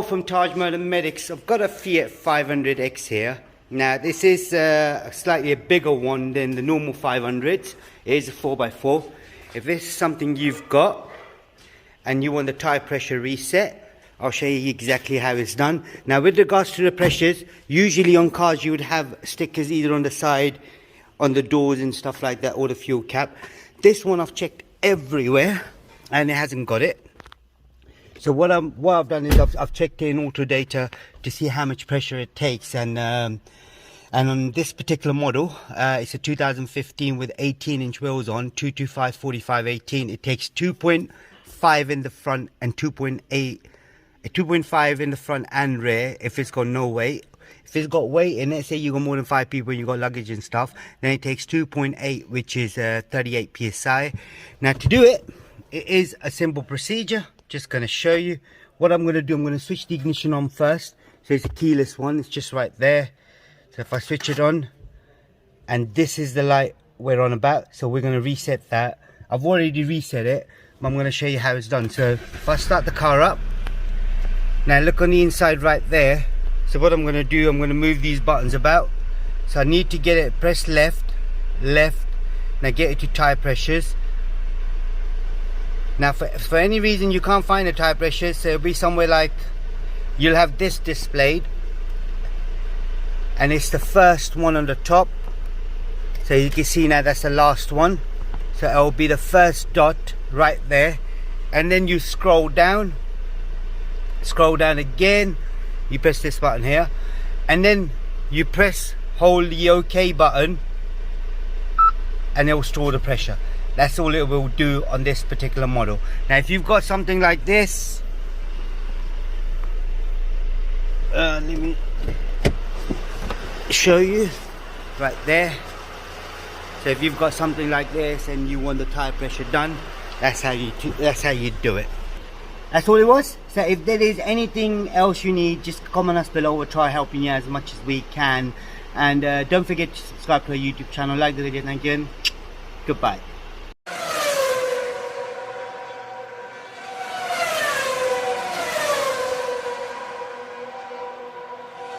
from Tajmotormedics. I've got a Fiat 500X here. Now this is slightly a bigger one than the normal 500s. It is a 4x4. If this is something you've got and you want the tyre pressure reset, I'll show you exactly how it's done. Now with regards to the pressures, usually on cars you would have stickers either on the side, on the doors and stuff like that, or the fuel cap. This one I've checked everywhere and it hasn't got it. So what I've done is I've checked in auto data to see how much pressure it takes, and on this particular model, it's a 2015 with 18-inch wheels on, 225 45 18. It takes 2.5 in the front and 2.5 in the front and rear if it's got no weight. If it's got weight in it, say you got more than 5 people and you got luggage and stuff, then it takes 2.8, which is 38 psi. Now to do it, it is a simple procedure. Just going to show you what I'm going to do. I'm going to switch the ignition on first. So it's a keyless one, it's just right there. So if I switch it on, and this is the light we're on about, so we're going to reset that. I've already reset it, but I'm going to show you how it's done. So if I start the car up, now look on the inside right there. So what I'm going to do, I'm going to move these buttons about. So I need to get it, press left, now get it to tyre pressures. Now for any reason you can't find the tyre pressures, so it'll be somewhere like, you'll have this displayed and it's the first one on the top. So you can see now that's the last one, so it'll be the first dot right there. And then you scroll down again, you press this button here, and then you hold the OK button and it will store the pressure. That's all it will do on this particular model. Now if you've got something like this, let me show you right there. So if you've got something like this and you want the tyre pressure done, that's how you do it. That's all it was. So if there is anything else you need, just comment us below. We'll try helping you as much as we can. And don't forget to subscribe to our YouTube channel, like the video. Thank you and goodbye.